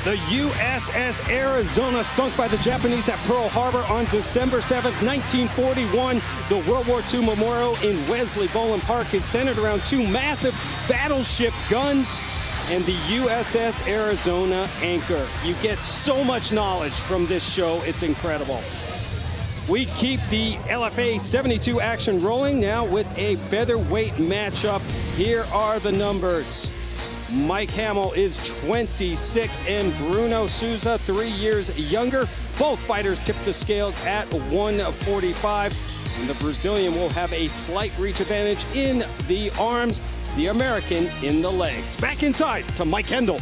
The USS Arizona, sunk by the Japanese at Pearl Harbor on December 7th, 1941. The World War II memorial in Wesley Boland Park is centered around two massive battleship guns and the USS Arizona anchor. You get so much knowledge from this show, it's incredible. We keep the LFA 72 action rolling now with a featherweight matchup. Here are the numbers. Mike Hamel is 26 and Bruno Souza 3 years younger. Both fighters tip the scales at 145. And the Brazilian will have a slight reach advantage in the arms, the American in the legs. Back inside to Mike Kendall.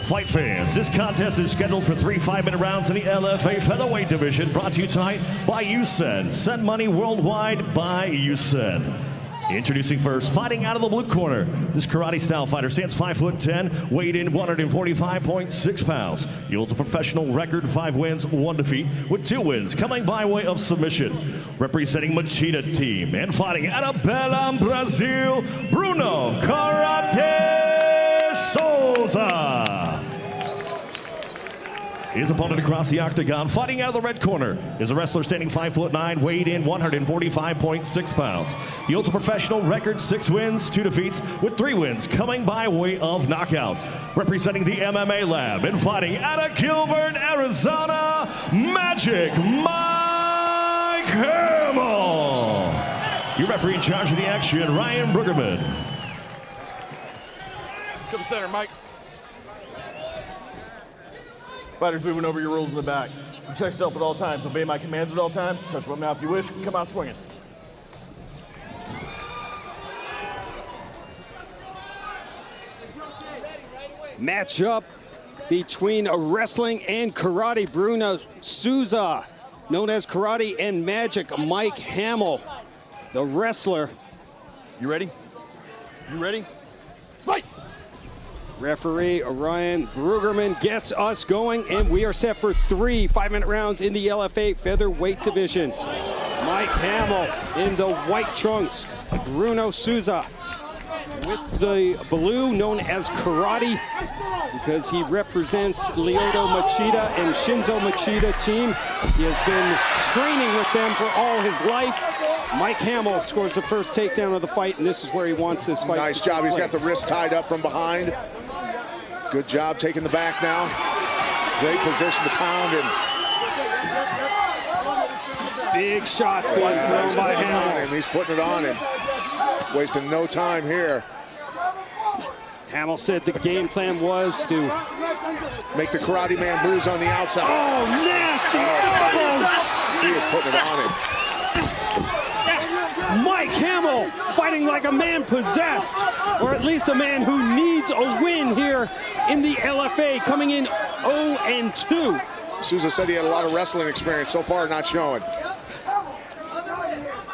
Fight fans, this contest is scheduled for 3 5-minute rounds in the LFA featherweight division, brought to you tonight by USEN. Send money worldwide by USEN. Introducing first, fighting out of the blue corner. This karate-style fighter stands 5'10", weighed in 145.6 pounds. He holds a professional record, 5 wins, 1 defeat, with 2 wins coming by way of submission. Representing Machida team and fighting out of Belém, Brazil, Bruno Karate Souza. His opponent across the octagon, fighting out of the red corner, is a wrestler standing 5'9", weighed in 145.6 pounds. He holds a professional record, 6 wins, 2 defeats, with 3 wins coming by way of knockout. Representing the MMA lab and fighting out of Gilbert, Arizona, Magic Mike Hamel. Your referee in charge of the action, Ryan Brueggemann. Come center, Mike. Fighters, we went over your rules in the back. Protect yourself at all times. Obey my commands at all times. Touch one now if you wish. Come out swinging. Matchup between wrestling and karate. Bruno Souza, known as Karate and Magic Mike Hamel, the wrestler. You ready? You ready? Let's fight! Referee Ryan Brueggemann gets us going, and we are set for 3 5-minute rounds in the LFA featherweight division. Mike Hamel in the white trunks. Bruno Souza with the blue, known as Karate, because he represents Lyoto Machida and Shinzo Machida team. He has been training with them for all his life. Mike Hamel scores the first takedown of the fight, and this is where he wants this fight. Nice job. He's got the wrist tied up from behind. Good job taking the back now. Great position to pound in. Big shots being thrown by Hamel. He's putting it on him. Wasting no time here. Hamel said the game plan was to make the Karate Man bruise on the outside. Oh, nasty elbows! He is putting it on him. Mike Hamel fighting like a man possessed, or at least a man who needs a win here in the LFA, coming in 0-2. Souza said he had a lot of wrestling experience. So far, not showing.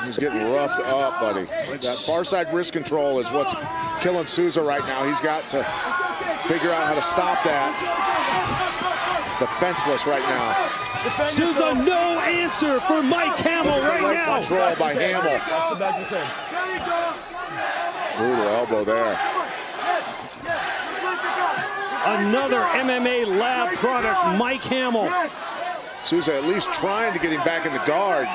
He's getting roughed up, buddy. That far side wrist control is what's killing Souza right now. He's got to figure out how to stop that. Defenseless right now. Souza, no answer for Mike Hamel right now. Control by Hamel. Brutal elbow there. Another MMA lab product, Mike Hamel. Souza at least trying to get him back in the guard.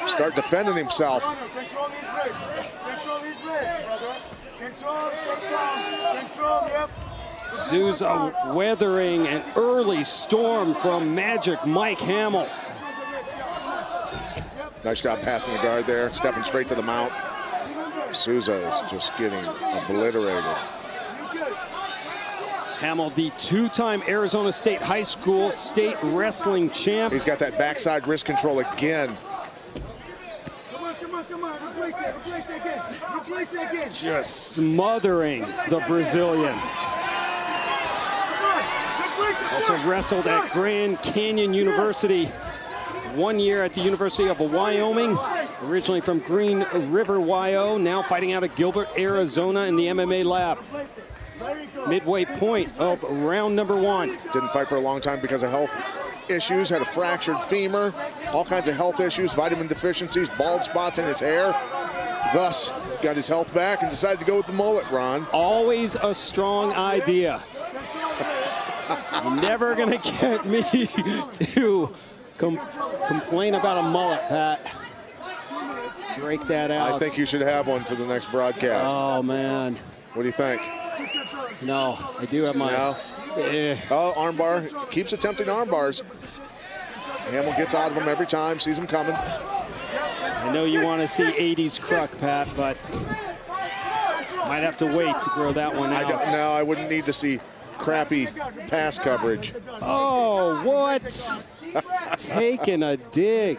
Start defending himself. Control his wrist. Control his wrist, brother. Control, sit down. Control, yep. Souza weathering an early storm from Magic Mike Hamel. Nice job passing the guard there, stepping straight to the mount. Souza is just getting obliterated. Hamel, the 2-time Arizona State High School state wrestling champ. He's got that backside wrist control again. Come on, replace it again. Replace it again. Just smothering the Brazilian. Also wrestled at Grand Canyon University. 1 year at the University of Wyoming. Originally from Green River, WYO. Now fighting out of Gilbert, Arizona in the MMA lab. Midway point of round number 1. Didn't fight for a long time because of health issues. Had a fractured femur. All kinds of health issues, vitamin deficiencies, bald spots in his hair. Thus, got his health back and decided to go with the mullet, Ron. Always a strong idea. Never gonna get me to complain about a mullet, Pat. Break that out. I think you should have one for the next broadcast. Oh, man. What do you think? No, I do have my... No? Oh, armbar. Keeps attempting arm bars. Hamel gets out of them every time, sees them coming. I know you want to see 80s Kruk, Pat, but might have to wait to grow that one out. No, I wouldn't need to see crappy pass coverage. Oh, what? Taking a dig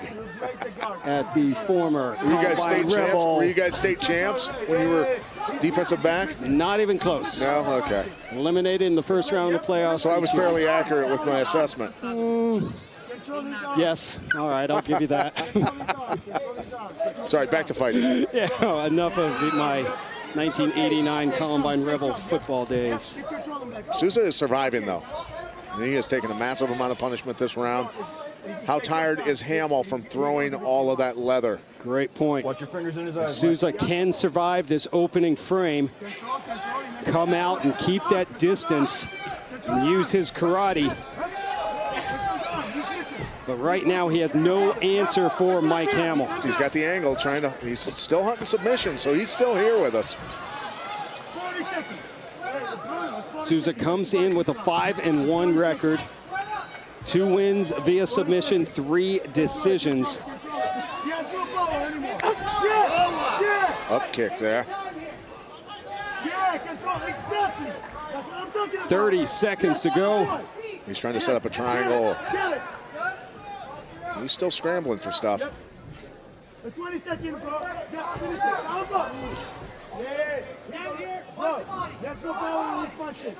at the former Combine Rebel. Were you guys state champs when you were defensive back? Not even close. No? Okay. Eliminated in the first round of the playoffs. So I was fairly accurate with my assessment. Yes. All right, I'll give you that. Sorry, back to fighting. Yeah, enough of my 1989 Columbine Rebel football days. Souza is surviving, though. He has taken a massive amount of punishment this round. How tired is Hamel from throwing all of that leather? Great point. Watch your fingers in his eyes. Souza can survive this opening frame, come out and keep that distance, and use his karate. But right now, he has no answer for Mike Hamel. He's got the angle, he's still hunting submission, so he's still here with us. Souza comes in with a 5-1 record. 2 wins via submission, 3 decisions. Up kick there. 30 seconds to go. He's trying to set up a triangle. He's still scrambling for stuff. 20 seconds, bro. Yeah, finish it.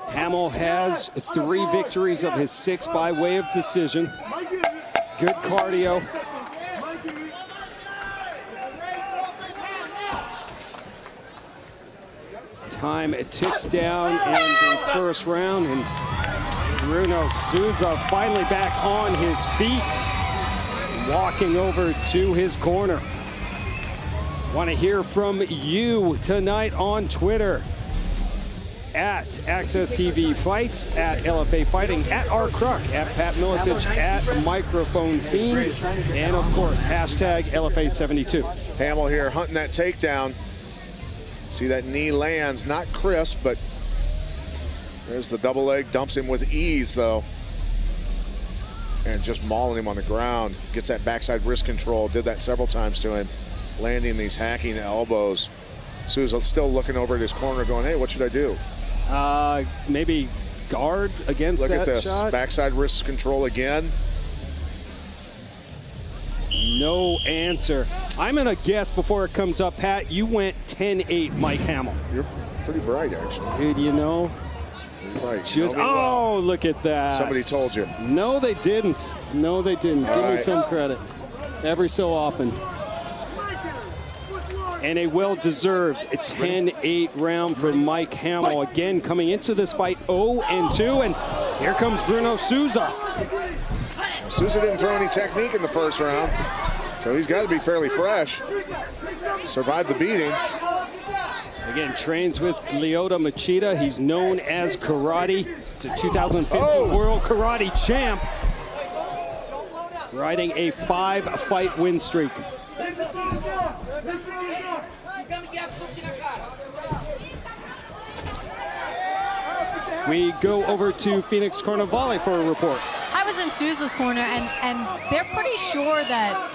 Hamel has 3 victories of his 6 by way of decision. Good cardio. Time it ticks down in the first round, and Bruno Souza finally back on his feet, walking over to his corner. Want to hear from you tonight on Twitter at Access TV Fights, at LFA Fighting, at RKruk, at Pat Milicic, at Microphone Fiend, and of course, hashtag LFA72. Hamel here hunting that takedown. See that knee lands, not crisp, but there's the double leg, dumps him with ease though. And just mauling him on the ground. Gets that backside wrist control, did that several times to him. Landing these hacking elbows. Souza still looking over at his corner going, hey, what should I do? Maybe guard against that shot. Look at this, backside wrist control again. No answer. I'm gonna guess before it comes up, Pat, you went 10-8 Mike Hamel. You're pretty bright, actually. Dude, you know. Right. Just, oh, look at that. Somebody told you. No, they didn't. No, they didn't. Give me some credit. Every so often. And a well-deserved 10-8 round for Mike Hamel. Again, coming into this fight 0-2, and here comes Bruno Souza. Souza didn't throw any technique in the first round, so he's got to be fairly fresh. Survived the beating. Again, trains with Lyoto Machida. He's known as Karate. He's a 2015 World Karate Champ, riding a 5-fight win streak. We go over to Phoenix Carnivale for a report. I was in Souza's corner, and they're pretty sure that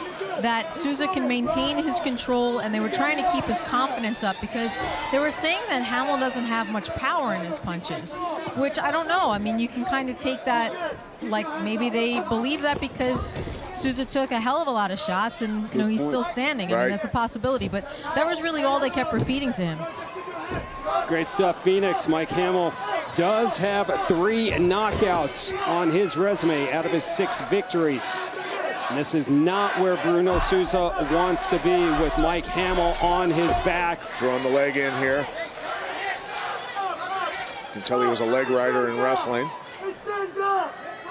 Souza can maintain his control, and they were trying to keep his confidence up because they were saying that Hamel doesn't have much power in his punches, which I don't know. I mean, you can kind of take that like maybe they believe that because Souza took a hell of a lot of shots and you know he's still standing. I mean, that's a possibility, but that was really all they kept repeating to him. Great stuff, Phoenix. Mike Hamel does have 3 knockouts on his resume out of his 6 victories. And this is not where Bruno Souza wants to be, with Mike Hamel on his back. Throwing the leg in here. You can tell he was a leg rider in wrestling.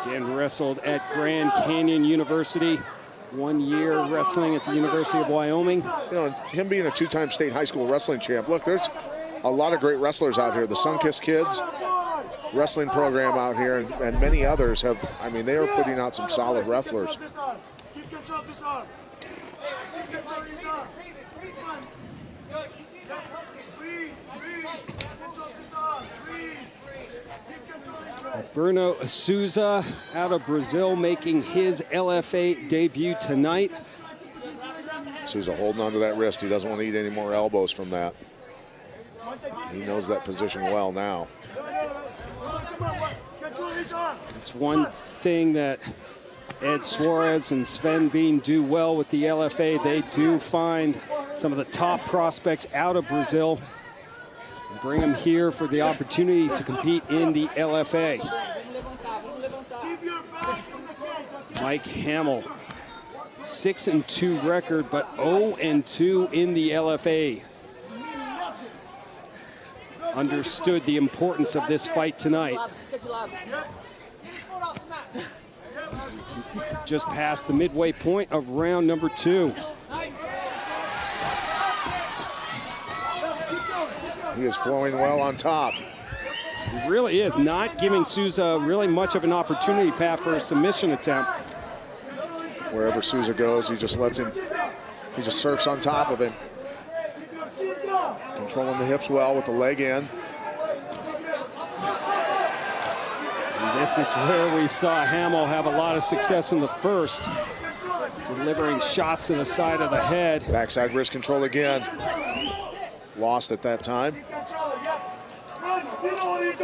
Again, wrestled at Grand Canyon University. 1 year wrestling at the University of Wyoming. You know, him being a 2-time state high school wrestling champ. Look, there's a lot of great wrestlers out here. The Sunkist kids, wrestling program out here, and many others have, I mean, they are putting out some solid wrestlers. Keep control of this arm. Keep control of this arm. Breathe. Control this arm. Breathe. Keep control of this arm. Bruno Souza out of Brazil making his LFA debut tonight. Souza holding onto that wrist. He doesn't want to eat any more elbows from that. He knows that position well now. It's one thing that Ed Suarez and Sven Bean do well with the LFA. They do find some of the top prospects out of Brazil and bring them here for the opportunity to compete in the LFA. Mike Hamel, 6-2 record, but 0-2 in the LFA. Understood the importance of this fight tonight. Just past the midway point of round number 2. He is flowing well on top. He really is, not giving Souza really much of an opportunity path for a submission attempt. Wherever Souza goes, he just lets him, he just surfs on top of him. Controlling the hips well with the leg in. And this is where we saw Hamel have a lot of success in the first, delivering shots to the side of the head. Backside wrist control again. Lost at that time.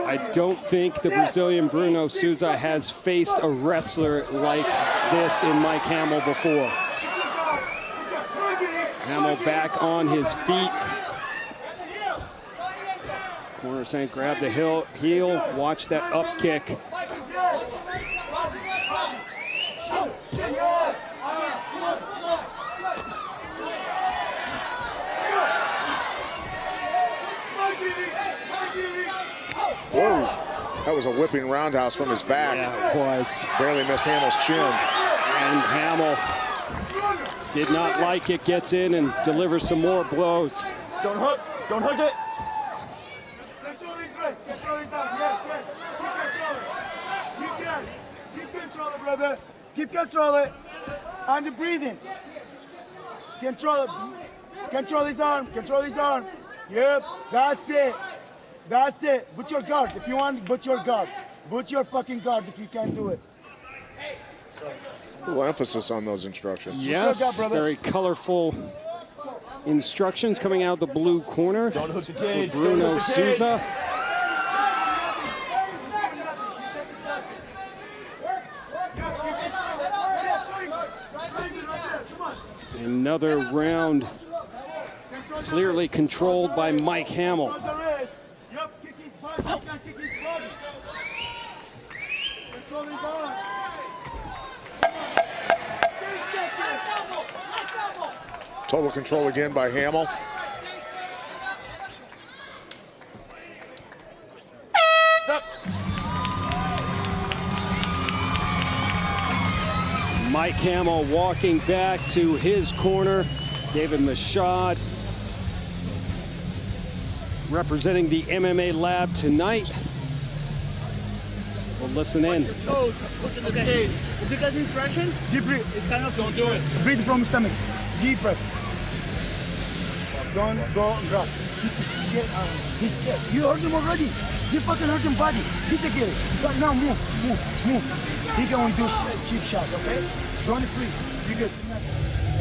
I don't think the Brazilian Bruno Souza has faced a wrestler like this in Mike Hamel before. Hamel back on his feet. Corner saying grab the heel, watch that up kick. Whoa, that was a whipping roundhouse from his back. Yeah, it was. Barely missed Hamel's chin. And Hamel did not like it, gets in and delivers some more blows. Don't hook it. Control his wrist. Control his arm. Yes. Keep control it. You can. Keep control it, brother. Keep control it. And the breathing. Control it. Control his arm. Yep. That's it. Put your guard. If you want, put your guard. Put your fucking guard if you can't do it. A little emphasis on those instructions. Yes, very colorful instructions coming out the blue corner. Don't hook the cage. For Bruno Souza. Another round clearly controlled by Mike Hamel. Control his arm. Total control again by Hamel. Mike Hamel walking back to his corner. David Machad representing the MMA lab tonight. We'll listen in. Toes. Look at the cage. Is it guys impression? Deep breath. It's kind of don't do it. Breathe from the stomach. Deep breath. Don't go and grab. He's scared. You hurt him already. You fucking hurt him body. He's scared. But now move. He going to do cheap shot, okay? Don't freeze. You good.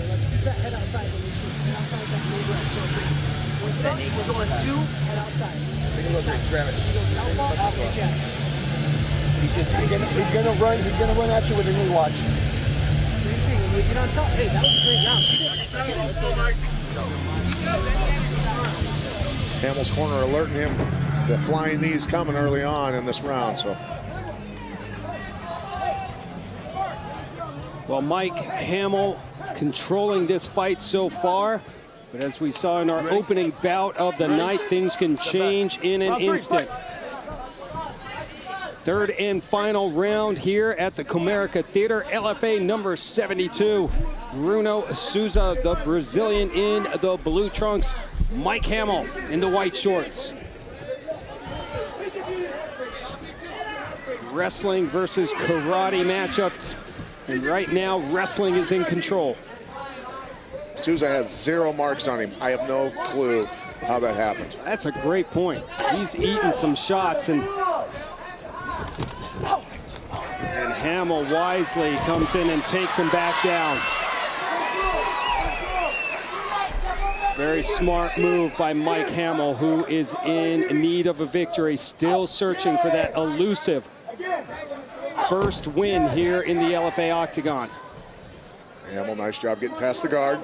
Let's keep that head outside when you shoot. Head outside that neighbor. So if it's with that neighbor going 2, head outside. Take a look at gravity. If you go southpaw, off your jab. He's gonna run at you with a knee watch. Same thing. When you get on top, hey, that was a great round. Hamel's corner alerting him that flying knees coming early on in this round. So, well, Mike Hamel controlling this fight so far, but as we saw in our opening bout of the night, things can change in an instant. Third and final round here at the Comerica Theater, LFA number 72. Bruno Souza, the Brazilian, in the blue trunks. Mike Hamel in the white shorts. wrestling versus karate matchups. And right now, wrestling is in control. Souza has 0 marks on him. I have no clue how that happened. That's a great point. He's eaten some shots, and Hamel wisely comes in and takes him back down. Very smart move by Mike Hamel, who is in need of a victory, still searching for that elusive first win here in the LFA Octagon. Hamel, nice job getting past the guard.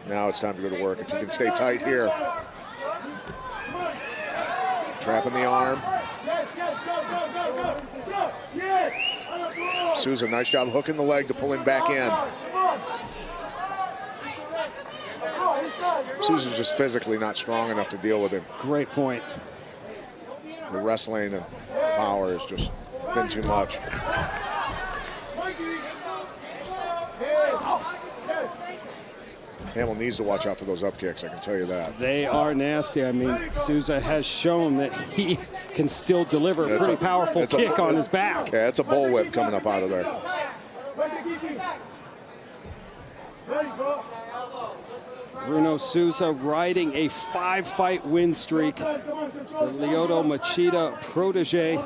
Now it's time to go to work. If you can stay tight here. Trapping the arm. Souza, nice job hooking the leg to pull him back in. Souza's just physically not strong enough to deal with him. Great point. The wrestling and power has just been too much. Hamel needs to watch out for those up kicks, I can tell you that. They are nasty. I mean, Souza has shown that he can still deliver a pretty powerful kick on his back. Yeah, it's a bullwhip coming up out of there. Bruno Souza riding a 5-fight win streak. The Lyoto Machida protege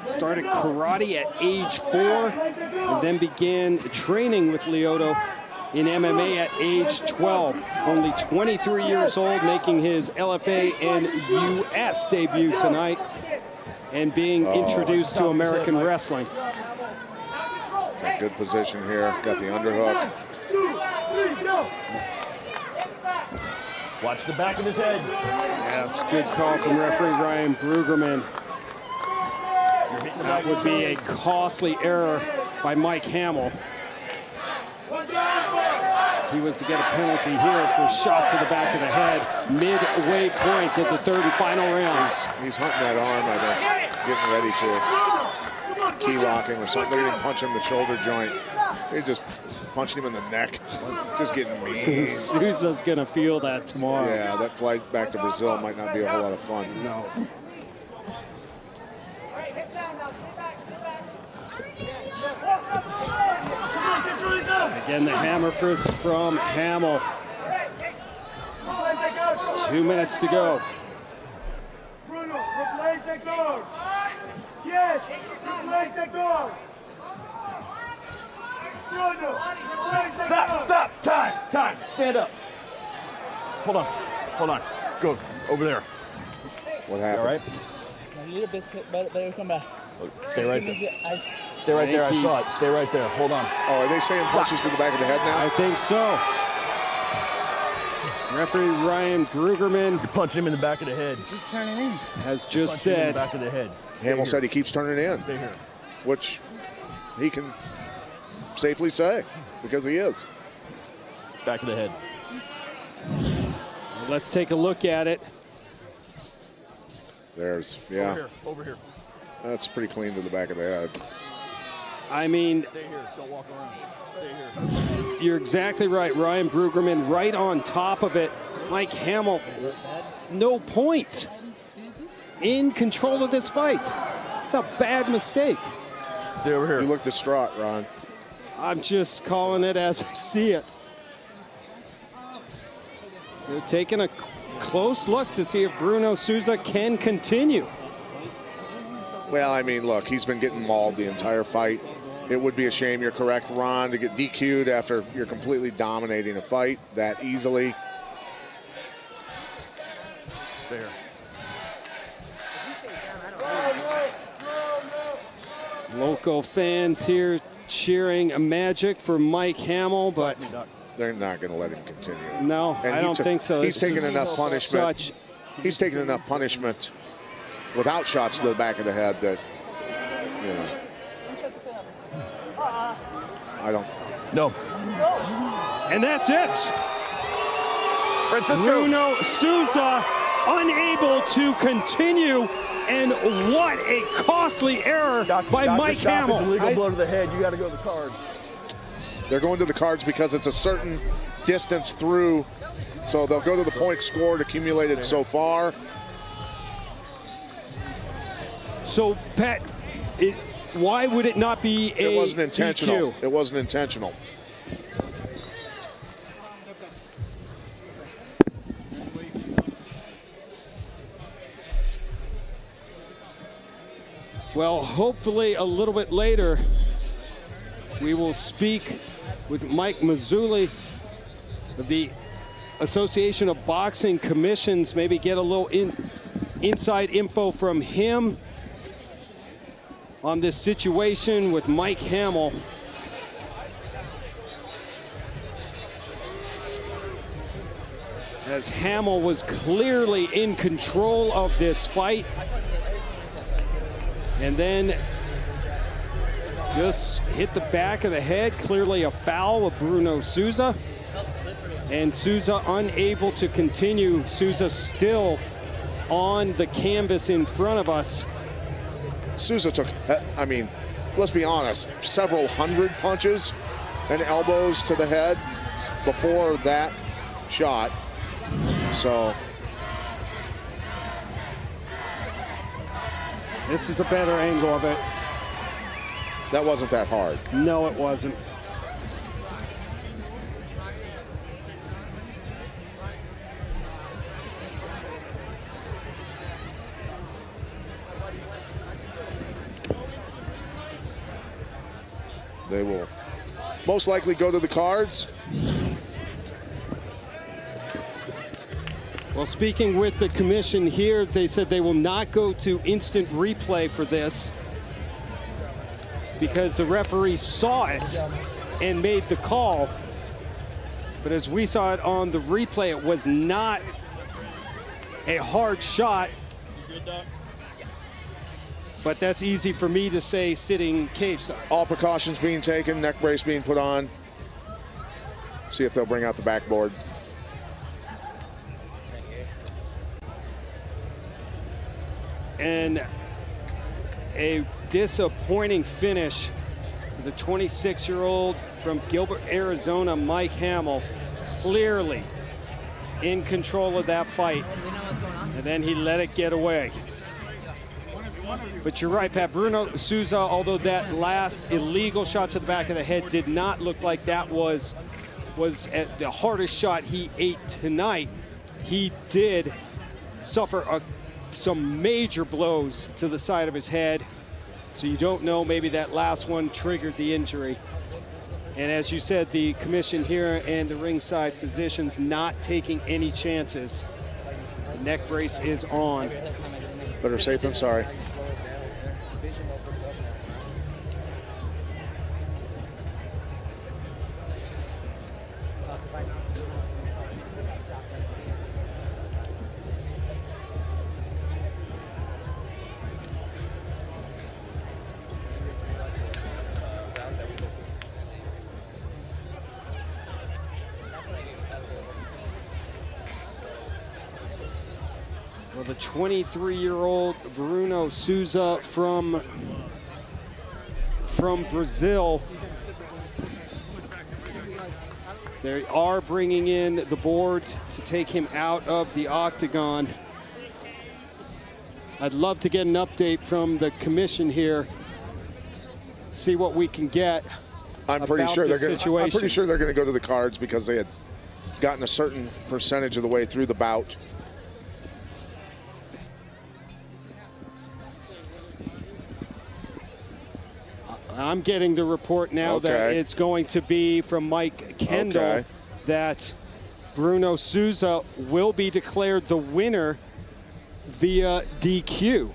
started karate at age 4 and then began training with Lyoto in MMA at age 12. Only 23 years old, making his LFA and US debut tonight and being introduced to American wrestling. Got good position here, got the underhook. Watch the back of his head. Yes, good call from referee Ryan Brueggemann. That would be a costly error by Mike Hamel. If he was to get a penalty here for shots to the back of the head, midway point of the 3rd and final round. He's hunting that arm, I think, getting ready to key locking or something. They didn't punch him in the shoulder joint. They just punched him in the neck. Just getting mean. Souza's gonna feel that tomorrow. Yeah, that flight back to Brazil might not be a whole lot of fun. No. Again, the hammer fist from Hamel. 2 minutes to go. Bruno, replace the guard. Yes, replace the guard. Bruno, replace the guard. Stop, time, stand up. Hold on, go over there. What happened? All right? A little bit, but come back. Stay right there. Stay right there, I saw it. Stay right there, hold on. Oh, are they saying punches to the back of the head now? I think so. Referee Ryan Brueggemann You punch him in the back of the head. He's turning in. has just Punch him in the said back of the head. Hamel said he keeps turning in, Stay here. which he can safely say, because he is. Back of the head. let's take a look at it. There's, yeah. Over here. That's pretty clean to the back of the head. I mean, Stay here, don't walk around. Stay here. you're exactly right. Ryan Brueggemann right on top of it. Mike Hamel, no point. In control of this fight. It's a bad mistake. Stay over here. You look distraught, Ron. I'm just calling it as I see it. They're taking a close look to see if Bruno Souza can continue. Well, I mean, look, he's been getting mauled the entire fight. It would be a shame, you're correct, Ron, to get DQ'd after you're completely dominating a fight that easily. Stay here. Local fans here cheering a magic for Mike Hamel, but They're not going to let him continue. no, And I he don't took- think so. He's This taken is enough punishment. such- He's taken enough punishment without shots to the back of the head that, you know. I don't. No. And that's it. Francisco. Bruno Souza unable to continue, and what a costly error by Mike Hamel. Illegal blow to the head. You got to go to the cards. They're going to the cards because it's a certain distance through. So they'll go to the points scored accumulated so far. So, Pat, why would it not be a It wasn't intentional. DQ? It wasn't intentional. Well, hopefully a little bit later, we will speak with Mike Mazzulli of the Association of Boxing Commissions, maybe get a little inside info from him on this situation with Mike Hamel. As Hamel was clearly in control of this fight. And then just hit the back of the head, clearly a foul of Bruno Souza. And Souza unable to continue. Souza still on the canvas in front of us. Souza took, I mean, let's be honest, several hundred punches and elbows to the head before that shot. So this is a better angle of it. that wasn't that hard. No, it wasn't. They will most likely go to the cards. Well, speaking with the commission here, they said they will not go to instant replay for this because the referee saw it and made the call. But as we saw it on the replay, it was not a hard shot. But that's easy for me to say sitting cage side. All precautions being taken, neck brace being put on. See if they'll bring out the backboard. And a disappointing finish for the 26-year-old from Gilbert, Arizona, Mike Hamel. Clearly in control of that fight. And then he let it get away. But you're right, Pat. Bruno Souza, although that last illegal shot to the back of the head did not look like that was the hardest shot he ate tonight, he did suffer some major blows to the side of his head. So you don't know, maybe that last one triggered the injury. And as you said, the commission here and the ringside physicians not taking any chances. The neck brace is on. Better safe than sorry. Well, the 23-year-old Bruno Souza from Brazil. They are bringing in the board to take him out of the octagon. I'd love to get an update from the commission here. See what we can get. I'm pretty sure they're going to go to the cards because they had gotten a certain percentage of the way through the bout. I'm getting the report now that it's going to be from Mike Kendall that Bruno Souza will be declared the winner via DQ.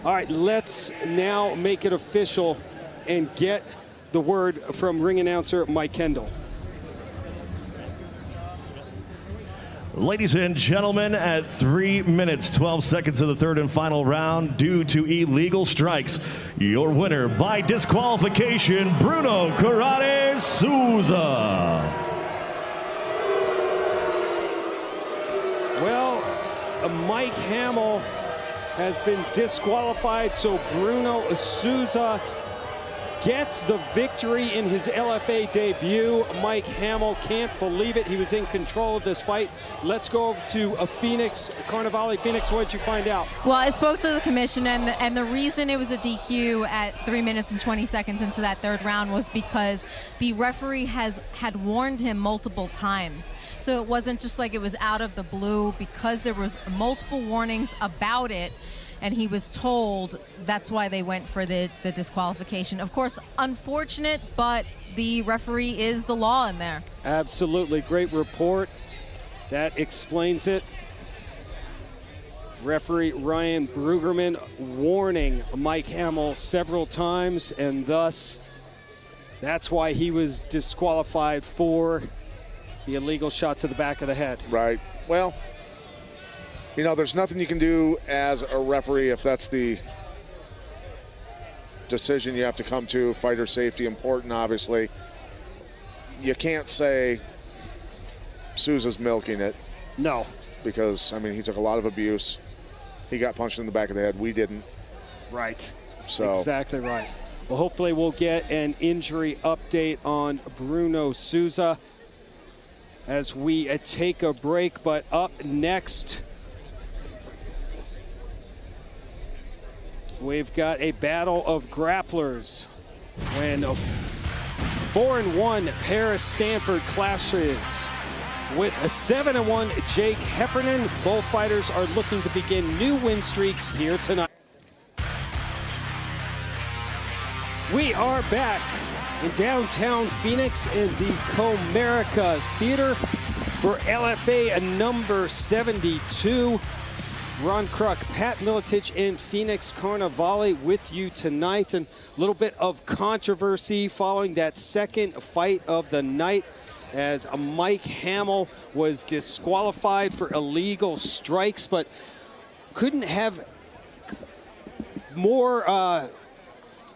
All right, let's now make it official and get the word from ring announcer Mike Kendall. Ladies and gentlemen, at 3 minutes, 12 seconds of the third and final round, due to illegal strikes, your winner by disqualification, Bruno Karate Souza. Well, Mike Hamel has been disqualified, so Bruno Souza gets the victory in his LFA debut. Mike Hamel can't believe it. He was in control of this fight. Let's go over to Phoenix, Carnivale. Phoenix, what did you find out? Well, I spoke to the commission, and the reason it was a DQ at 3 minutes and 20 seconds into that third round was because the referee had warned him multiple times. So it wasn't just like it was out of the blue, because there was multiple warnings about it. And he was told, that's why they went for the disqualification. Of course, unfortunate, but the referee is the law in there. Absolutely. Great report. That explains it. Referee Ryan Brugerman warning Mike Hamel several times, and thus that's why he was disqualified for the illegal shot to the back of the head. Right. Well, you know, there's nothing you can do as a referee if that's the decision you have to come to. Fighter safety important, obviously. You can't say Souza's milking it. No. Because, I mean, he took a lot of abuse. He got punched in the back of the head. We didn't. Right. So exactly right. Well, hopefully we'll get an injury update on Bruno Souza as we take a break. But up next, we've got a battle of grapplers when a 4-1 Paris Stanford clashes with a 7-1 Jake Heffernan. Both fighters are looking to begin new win streaks here tonight. We are back in downtown Phoenix in the Comerica Theater for LFA number 72. Ron Kruk, Pat Miletich, and Phoenix Carnivale with you tonight. And a little bit of controversy following that second fight of the night, as Mike Hamel was disqualified for illegal strikes, but couldn't have more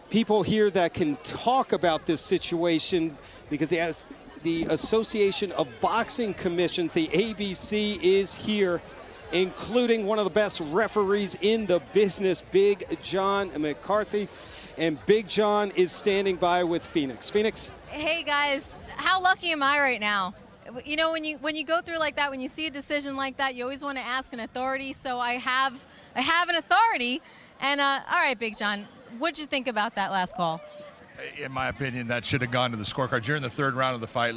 people here that can talk about this situation, because the Association of Boxing Commissions, the ABC, is here, including one of the best referees in the business, Big John McCarthy. And Big John is standing by with Phoenix. Phoenix? Hey guys, how lucky am I right now? You know, when you go through like that, when you see a decision like that, you always want to ask an authority. So I have an authority. And all right, Big John, what'd you think about that last call? In my opinion, that should have gone to the scorecard. You're in the third round of the fight.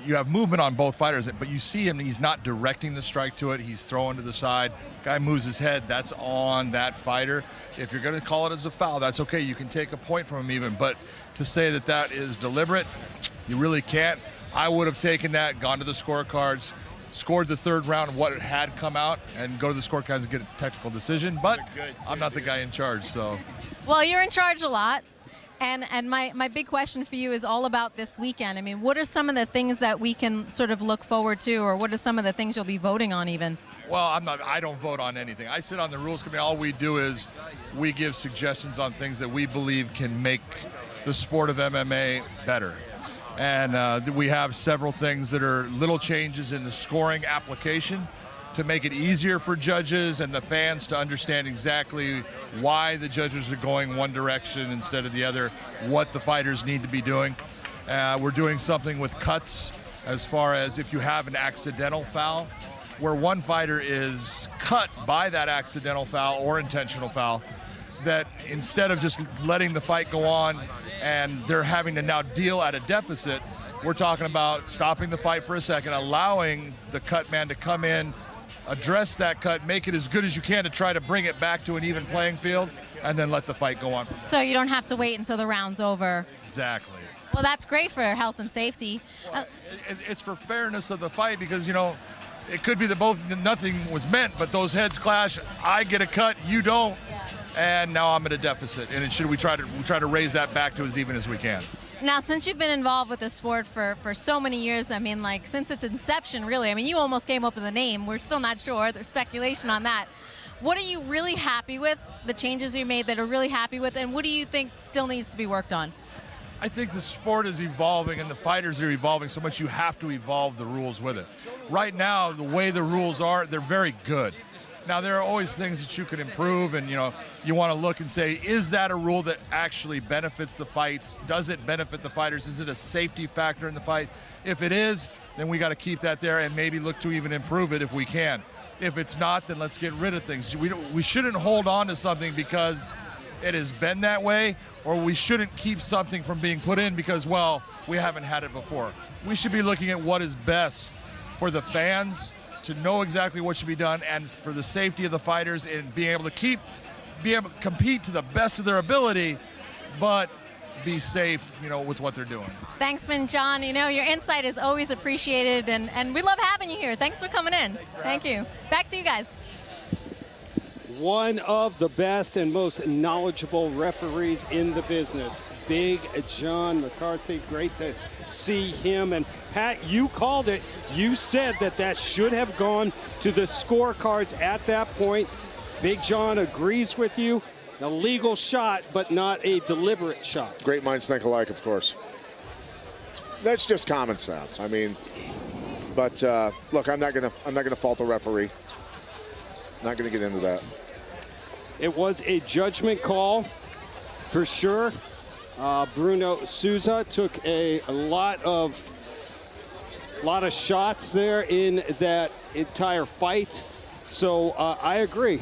You have movement on both fighters, but you see him, he's not directing the strike to it. He's throwing to the side. Guy moves his head. That's on that fighter. If you're going to call it as a foul, that's okay. You can take a point from him even. But to say that that is deliberate, you really can't. I would have taken that, gone to the scorecards, scored the third round, what had come out, and go to the scorecards and get a technical decision. But I'm not the guy in charge, so. Well, you're in charge a lot. And my big question for you is all about this weekend. I mean, what are some of the things that we can sort of look forward to, or what are some of the things you'll be voting on even? Well, I don't vote on anything. I sit on the rules committee. All we do is we give suggestions on things that we believe can make the sport of MMA better. And we have several things that are little changes in the scoring application to make it easier for judges and the fans to understand exactly why the judges are going one direction instead of the other, what the fighters need to be doing. We're doing something with cuts, as far as if you have an accidental foul, where one fighter is cut by that accidental foul or intentional foul, that instead of just letting the fight go on and they're having to now deal at a deficit, we're talking about stopping the fight for a second, allowing the cut man to come in, address that cut, make it as good as you can to try to bring it back to an even playing field, and then let the fight go on. So you don't have to wait until the round's over. Exactly. Well, that's great for health and safety. Well, it's for fairness of the fight, because, you know, it could be that nothing was meant, but those heads clash. I get a cut, you don't, and now I'm at a deficit. And we try to raise that back to as even as we can. Now, since you've been involved with the sport for so many years, I mean, like, since its inception, really, I mean, you almost came up with a name. We're still not sure. There's speculation on that. What are you really happy with, the changes you made that are really happy with, and what do you think still needs to be worked on? I think the sport is evolving and the fighters are evolving so much you have to evolve the rules with it. Right now, the way the rules are, they're very good. Now, there are always things that you could improve, and you want to look and say, is that a rule that actually benefits the fights? Does it benefit the fighters? Is it a safety factor in the fight? If it is, then we got to keep that there and maybe look to even improve it if we can. If it's not, then let's get rid of things. We shouldn't hold on to something because it has been that way, or we shouldn't keep something from being put in because, well, we haven't had it before. We should be looking at what is best for the fans, to know exactly what should be done, and for the safety of the fighters and being able to compete to the best of their ability, but be safe, with what they're doing. Thanks, John. Your insight is always appreciated, and we love having you here. Thanks for coming in. Thank you. Back to you guys. One of the best and most knowledgeable referees in the business, Big John McCarthy. Great to see him. And Pat, you called it. You said that should have gone to the scorecards at that point. Big John agrees with you. A legal shot, but not a deliberate shot. Great minds think alike, of course. That's just common sense. I mean, but look, I'm not gonna fault the referee. Not gonna get into that. It was a judgment call, for sure. Bruno Souza took a lot of shots there in that entire fight. So I agree.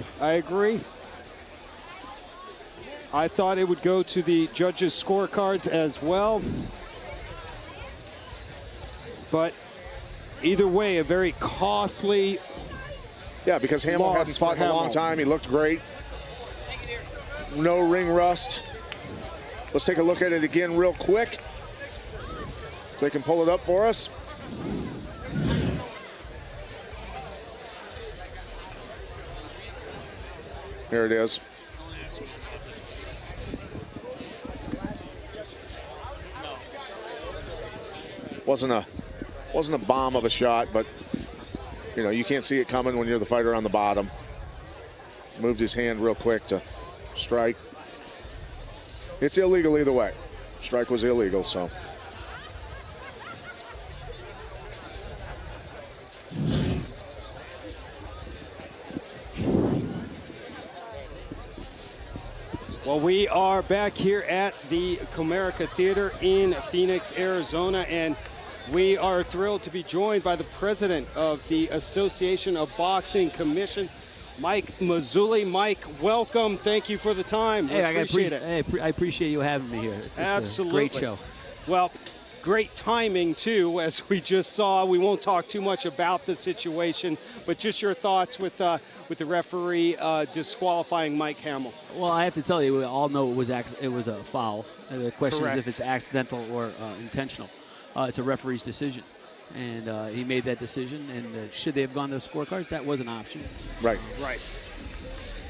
I thought it would go to the judges' scorecards as well. But either way, a very costly. Yeah, because Hamel hadn't fought in a long time. He looked great. No ring rust. Let's take a look at it again real quick. If they can pull it up for us. Here it is. Wasn't a bomb of a shot, but you can't see it coming when you're the fighter on the bottom. Moved his hand real quick to strike. It's illegal either way. Strike was illegal, so. Well, we are back here at the Comerica Theater in Phoenix, Arizona, and we are thrilled to be joined by the president of the Association of Boxing Commissions, Mike Mazzulli. Mike, welcome. Thank you for the time. Hey, I appreciate it. Hey, I appreciate you having me here. It's Absolutely. A great show. Well, great timing, too, as we just saw. We won't talk too much about the situation, but just your thoughts with the referee disqualifying Mike Hamel. Well, I have to tell you, we all know it was a foul. The question Correct. is if it's accidental or intentional. It's a referee's decision. And he made that decision, and should they have gone to the scorecards? That was an option. Right.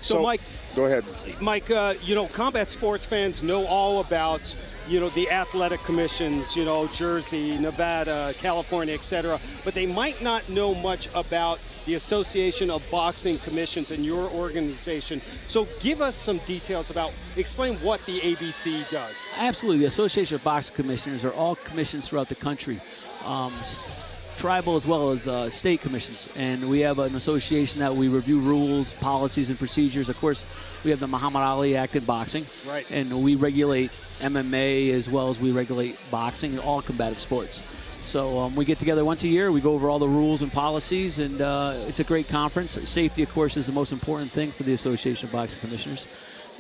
So Mike, go ahead. Mike, combat sports fans know all about, the athletic commissions, Jersey, Nevada, California, etc. But they might not know much about the Association of Boxing Commissions and your organization. So give us some details explain what the ABC does. Absolutely. The Association of Boxing Commissioners are all commissions throughout the country. Tribal as well as state commissions, and we have an association that we review rules, policies, and procedures. Of course, we have the Muhammad Ali Act in boxing, right? And we regulate MMA as well as we regulate boxing and all combative sports. So we get together once a year, we go over all the rules and policies, and it's a great conference. Safety, of course, is the most important thing for the Association of Boxing Commissioners.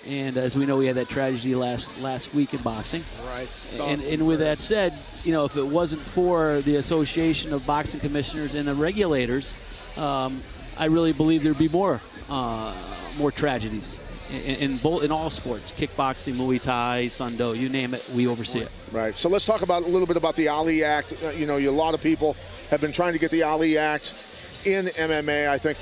And as we know, we had that tragedy last week in boxing. Right. And with that said, if it wasn't for the Association of Boxing Commissioners and the regulators, I really believe there'd be more tragedies in all sports: kickboxing, Muay Thai, Sundo, you name it, we oversee it. Right. So let's talk a little bit about the Ali Act. A lot of people have been trying to get the Ali Act in MMA. I think,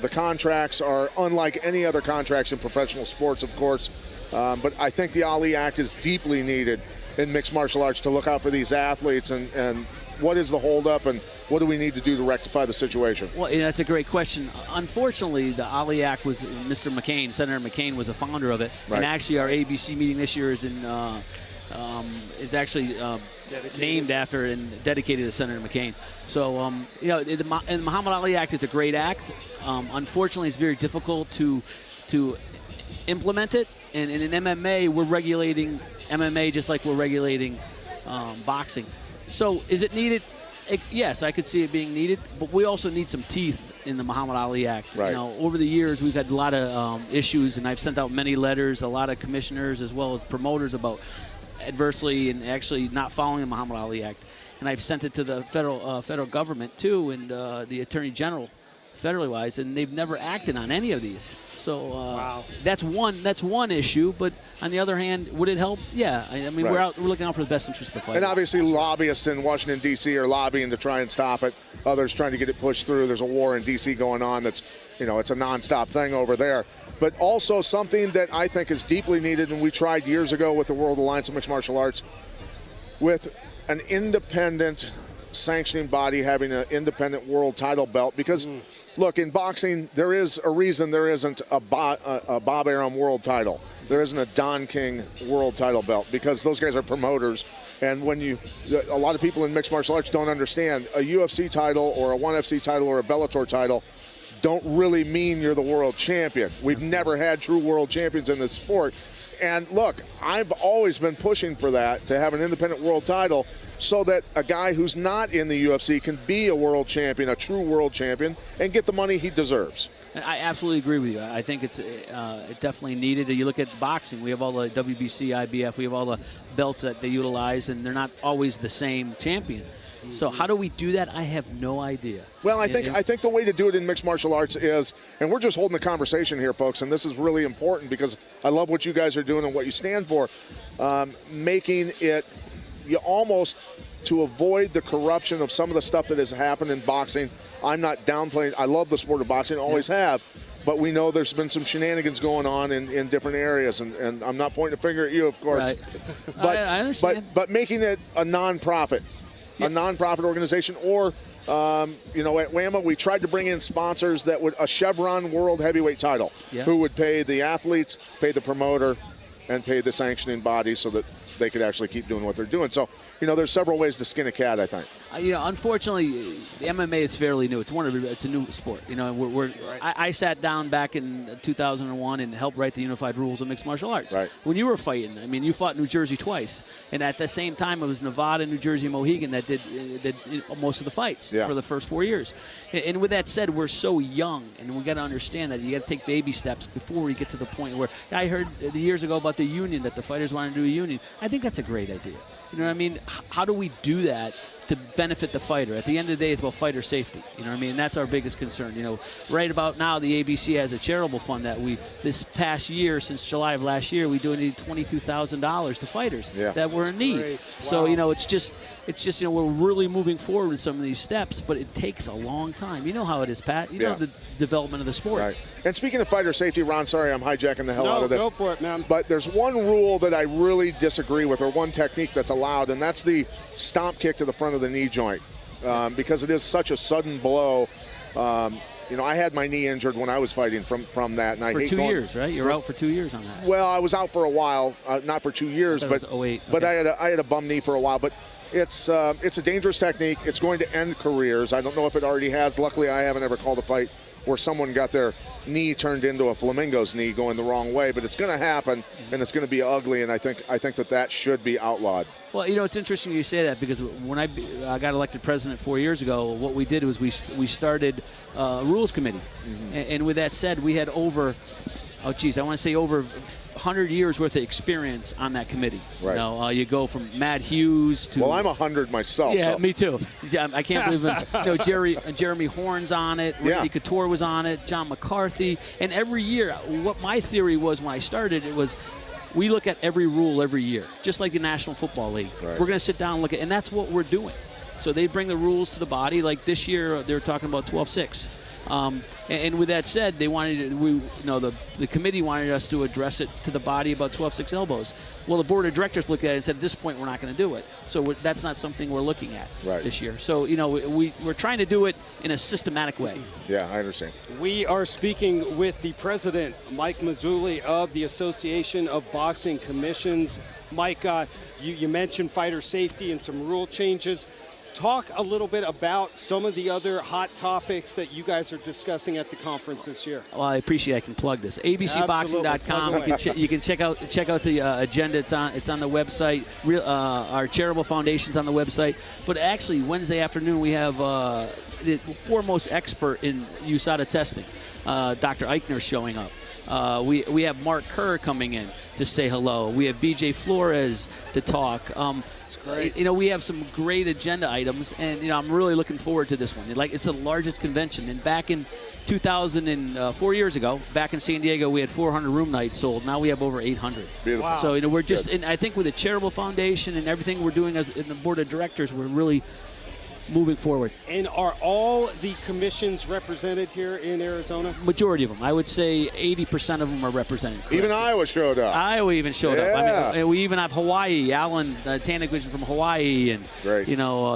the contracts are unlike any other contracts in professional sports, of course. But I think the Ali Act is deeply needed in mixed martial arts to look out for these athletes, and what is the holdup, and what do we need to do to rectify the situation? Well, that's a great question. Unfortunately, the Ali Act was Mr. McCain, Senator McCain was a founder of it, and actually our ABC meeting this year is is actually named after and dedicated to Senator McCain. So, the Muhammad Ali Act is a great act. Unfortunately, it's very difficult to implement it. And in MMA, we're regulating MMA just like we're regulating boxing. So, is it needed? Yes, I could see it being needed, but we also need some teeth in the Muhammad Ali Act. Right. Over the years, we've had a lot of issues, and I've sent out many letters, a lot of commissioners as well as promoters about adversely and actually not following the Muhammad Ali Act. And I've sent it to the federal government too, and the Attorney General, federally wise, and they've never acted on any of these. So that's one issue. But on the other hand, would it help? Yeah. I mean, we're looking out for the best interest of the fighter. And obviously, lobbyists in Washington D.C. are lobbying to try and stop it. Others trying to get it pushed through. There's a war in D.C. going on. That's it's a nonstop thing over there. But also something that I think is deeply needed, and we tried years ago with the World Alliance of Mixed Martial Arts, with an independent sanctioning body having an independent world title belt. Because, look, in boxing, there is a reason there isn't a Bob Arum world title. There isn't a Don King world title belt, because those guys are promoters. And when a lot of people in mixed martial arts don't understand, a UFC title or a ONE FC title or a Bellator title don't really mean you're the world champion. We've never had true world champions in this sport. And look, I've always been pushing for that, to have an independent world title, so that a guy who's not in the UFC can be a world champion, a true world champion, and get the money he deserves. I absolutely agree with you. I think it's definitely needed. You look at boxing, we have all the WBC, IBF, we have all the belts that they utilize, and they're not always the same champion. So how do we do that? I have no idea. Well, I think the way to do it in mixed martial arts is, and we're just holding the conversation here, folks, and this is really important because I love what you guys are doing and what you stand for, making it, you almost, to avoid the corruption of some of the stuff that has happened in boxing. I'm not downplaying. I love the sport of boxing, always have, but we know there's been some shenanigans going on in different areas, and I'm not pointing a finger at you, of course. Right. But, I understand. But making it a non-profit. A non-profit organization, or at WAMA we tried to bring in sponsors that would, a Chevron World Heavyweight title, who would pay the athletes, pay the promoter, and pay the sanctioning body, so that they could actually keep doing what they're doing. So, there's several ways to skin a cat, I think. Unfortunately, the MMA is fairly new. It's a new sport. I sat down back in 2001 and helped write the Unified Rules of Mixed Martial Arts. Right. When you were fighting, you fought New Jersey twice, and at the same time, it was Nevada, New Jersey, Mohegan that did most of the fights for the first 4 years. And with that said, we're so young, and we got to understand that you got to take baby steps before we get to the point where I heard years ago about the union, that the fighters wanted to do a union. I think that's a great idea. You know what I mean? How do we do that to benefit the fighter? At the end of the day, it's about fighter safety. You know what I mean? That's our biggest concern. Right about now, the ABC has a charitable fund that this past year, since July of last year, we donated $22,000 to fighters that were in need. Wow. So, it's just we're really moving forward with some of these steps, but it takes a long time. You know how it is, Pat. You know the development of the sport. Right. And speaking of fighter safety, Ron, sorry I'm hijacking the hell out of this. Go for it, man. But there's one rule that I really disagree with, or one technique that's allowed, and that's the stomp kick to the front of the knee joint, because it is such a sudden blow. I had my knee injured when I was fighting from that, and I hate 2 years, right? You were out for 2 years on that. Well, I was out for a while, not for 2 years, but 08. But I had a bum knee for a while. But it's a dangerous technique. It's going to end careers. I don't know if it already has. Luckily, I haven't ever called a fight where someone got their knee turned into a flamingo's knee going the wrong way. But it's going to happen, and it's going to be ugly. And I think that should be outlawed. Well, it's interesting you say that, because when I got elected president 4 years ago, what we did was we started a rules committee. Mm-hmm. And with that said, we had over 100 years worth of experience on that committee. Right. You go from Matt Hughes to... Well, I'm 100 myself. Yeah, so. Me too. I can't believe it. Jeremy Horn's on it. Randy Couture was on it. John McCarthy. And every year, what my theory was when I started, it was... We look at every rule every year, just like the National Football League. Right. We're going to sit down and look at, and that's what we're doing. So they bring the rules to the body. Like this year, they were talking about 12-6. And with that said, they wanted the committee wanted us to address it to the body about 12-6 elbows. Well, the board of directors looked at it and said, at this point, we're not going to do it. So that's not something we're looking at this year. So, we're trying to do it in a systematic way. Yeah, I understand. We are speaking with the president, Mike Mazzulli, of the Association of Boxing Commissions. Mike, you mentioned fighter safety and some rule changes. Talk a little bit about some of the other hot topics that you guys are discussing at the conference this year. Well, I appreciate I can plug this. ABCboxing.com. You can check out the agenda. It's on the website. Our charitable foundation's on the website. But actually, Wednesday afternoon we have the foremost expert in USADA testing, Dr. Eichner, showing up. We have Mark Kerr coming in to say hello. We have BJ Flores to talk. Great. We have some great agenda items, and I'm really looking forward to this one. It's the largest convention, and back in 4 years ago, back in San Diego, we had 400 room nights sold. Now we have over 800. Beautiful. Wow. So we're just, and I think with the charitable foundation and everything we're doing as in the board of directors, we're really moving forward. And are all the commissions represented here in Arizona? Majority of them. I would say 80% of them are represented. Correctly. Even Iowa showed up. Iowa even showed up. I mean, we even have Hawaii, Alan Tanigwish from Hawaii, and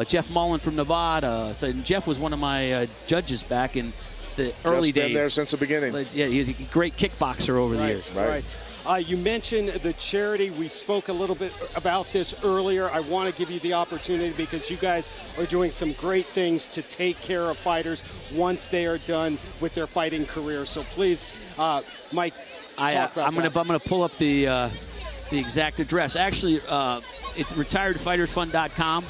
Jeff Mullen from Nevada. So Jeff was one of my judges back in the early days. Been there since the beginning. But, yeah, he's a great kickboxer over the years. Right. You mentioned the charity. We spoke a little bit about this earlier. I want to give you the opportunity because you guys are doing some great things to take care of fighters once they are done with their fighting career. So please, Mike, talk about I'm gonna pull up the exact address. Actually, it's retiredfightersfund.com.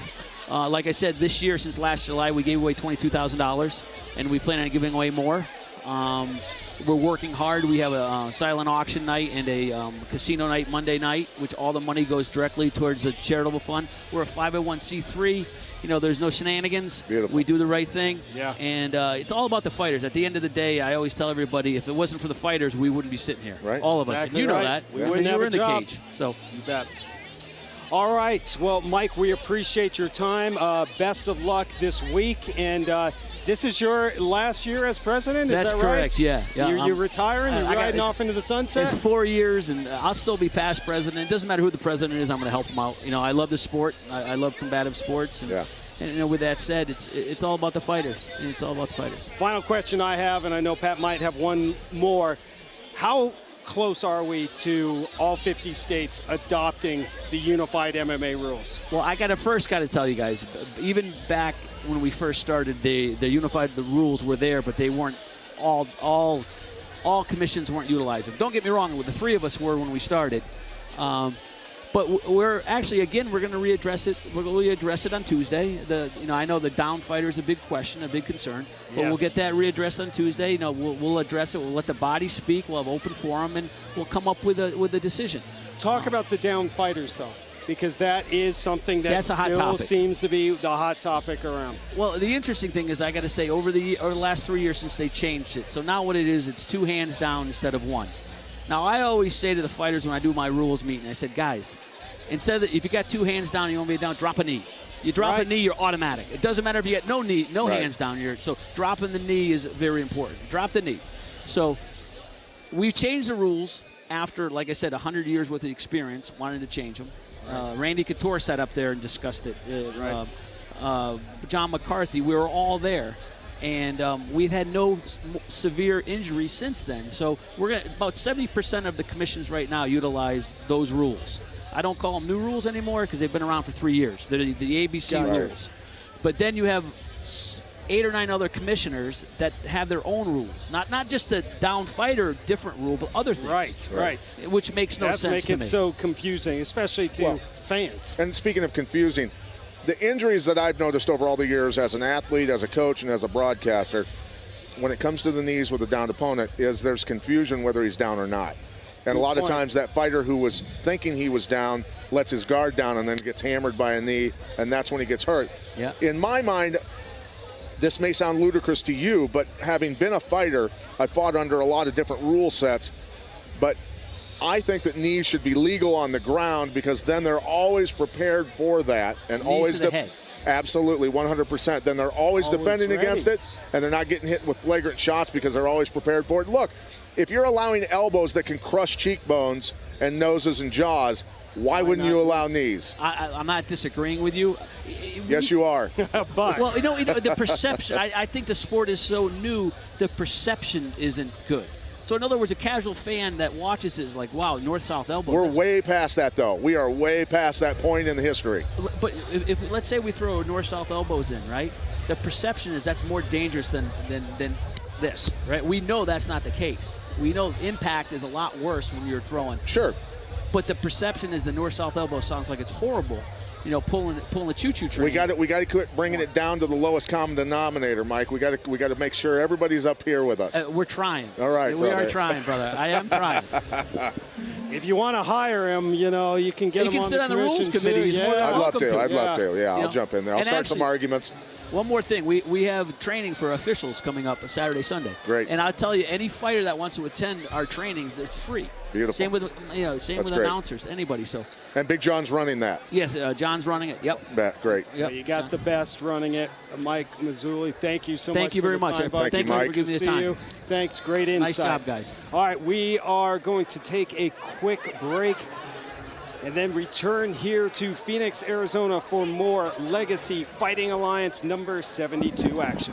Like I said, this year, since last July, we gave away $22,000, and we plan on giving away more. We're working hard. We have a silent auction night and a casino night Monday night, which all the money goes directly towards the charitable fund. We're a 501c3. There's no shenanigans. Beautiful. We do the right thing. Yeah. And it's all about the fighters. At the end of the day, I always tell everybody, if it wasn't for the fighters, we wouldn't be sitting here. Right. All of us. Exactly You know right. that. We wouldn't have were a in the job. cage. So you bet. All right. Well, Mike, we appreciate your time. Best of luck this week. And this is your last year as president, is That's that right? correct, yeah. You're retiring? You're riding off into the sunset? It's 4 years, and I'll still be past president. It doesn't matter who the president is. I'm going to help him out. I love the sport. I love combative sports. And with that said, it's all about the fighters. It's all about the fighters. Final question I have, and I know Pat might have one more. How close are we to all 50 states adopting the unified MMA rules? Well, I first got to tell you guys, even back when we first started, the rules were there, but they weren't all commissions weren't utilizing. Don't get me wrong, the three of us were when we started. But we're actually, we're going to readdress it. We're going to readdress it on Tuesday. I know the down fighter is a big question, a big concern, but we'll get that readdressed on Tuesday. We'll address it. We'll let the body speak. We'll have open forum, and we'll come up with a decision. Talk about the down fighters, though, because that is something that still seems to be the hot topic around. Well, the interesting thing is, I got to say, over the last 3 years since they changed it, so now what it is, it's 2 hands down instead of 1. Now, I always say to the fighters when I do my rules meeting, I said, guys, instead of if you got 2 hands down, you want me down, drop a knee. You drop a knee, you're automatic. It doesn't matter if you get no hands down. So dropping the knee is very important. Drop the knee. So we've changed the rules after, like I said, 100 years worth of experience, wanted to change them. Randy Couture sat up there and discussed it. John McCarthy, we were all there. And we've had no severe injuries since then. So it's about 70% of the commissions right now utilize those rules. I don't call them new rules anymore because they've been around for 3 years. They're the ABC rules. But then you have 8 or 9 other commissioners that have their own rules. Not just the down fighter different rule, but other things. Right. Which makes no sense to me. That's making it so confusing, especially to fans. And speaking of confusing, the injuries that I've noticed over all the years as an athlete, as a coach, and as a broadcaster, when it comes to the knees with a downed opponent, is there's confusion whether he's down or not. And a lot of times that fighter who was thinking he was down lets his guard down and then gets hammered by a knee, and that's when he gets hurt. Yeah. In my mind, this may sound ludicrous to you, but having been a fighter, I fought under a lot of different rule sets, but I think that knees should be legal on the ground because then they're always prepared for that and knees to the head. Absolutely, 100%. Then they're always defending ready. against it, and they're not getting hit with flagrant shots because they're always prepared for it. Look, if you're allowing elbows that can crush cheekbones and noses and jaws, why wouldn't you allow knees? I'm not disagreeing with you. Yes, you are. But Well, you know the perception. I think the sport is so new, the perception isn't good. So in other words, a casual fan that watches it is like, wow, north-south elbow. We're way past that, though. We are way past that point in the history. But if let's say we throw north-south elbows in, right? The perception is that's more dangerous than this, right? We know that's not the case. We know impact is a lot worse when you're throwing. Sure. But the perception is the north-south elbow sounds like it's horrible. You know, pulling the choo-choo train. We got to quit bringing it down to the lowest common denominator, Mike. We got to make sure everybody's up here with us. We're trying. All right, we brother. are trying, brother. I am trying. if you want to hire him, you know, you can get him on sit on the rules commission, committee. too. He's more than I'd love welcome to. I'd to. love to. Yeah, You I'll know, jump in there. I'll and start some actually- arguments. One more thing, we have training for officials coming up Saturday, Sunday. Great. And I'll tell you, any fighter that wants to attend our trainings, it's free. Beautiful. Same with That's with great. announcers, anybody. So And Big John's running that. yes, John's running it. Yep. Great. Yep. You got the best running it. Mike Mazzulli, thank you so much. Thank you for very the much. time, bud. Thank you, Mike. for giving me the See time. you. Thanks. Great insight. Nice job, guys. All right, we are going to take a quick break and then return here to Phoenix, Arizona for more Legacy Fighting Alliance number 72 action.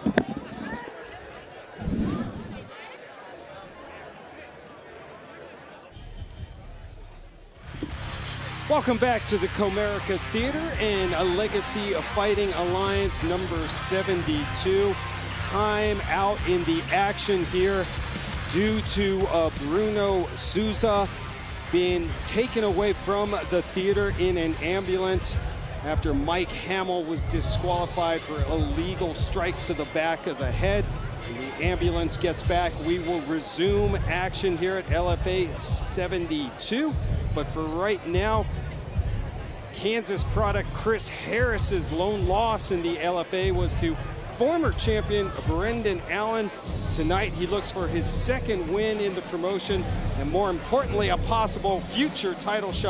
Welcome back to the Comerica Theater and a Legacy of Fighting Alliance number 72. Time out in the action here due to Bruno Souza being taken away from the theater in an ambulance after Mike Hamel was disqualified for illegal strikes to the back of the head. When the ambulance gets back, we will resume action here at LFA 72. But for right now, Kansas product Chris Harris's lone loss in the LFA was to former champion Brendan Allen. Tonight he looks for his second win in the promotion and more importantly a possible future title shot.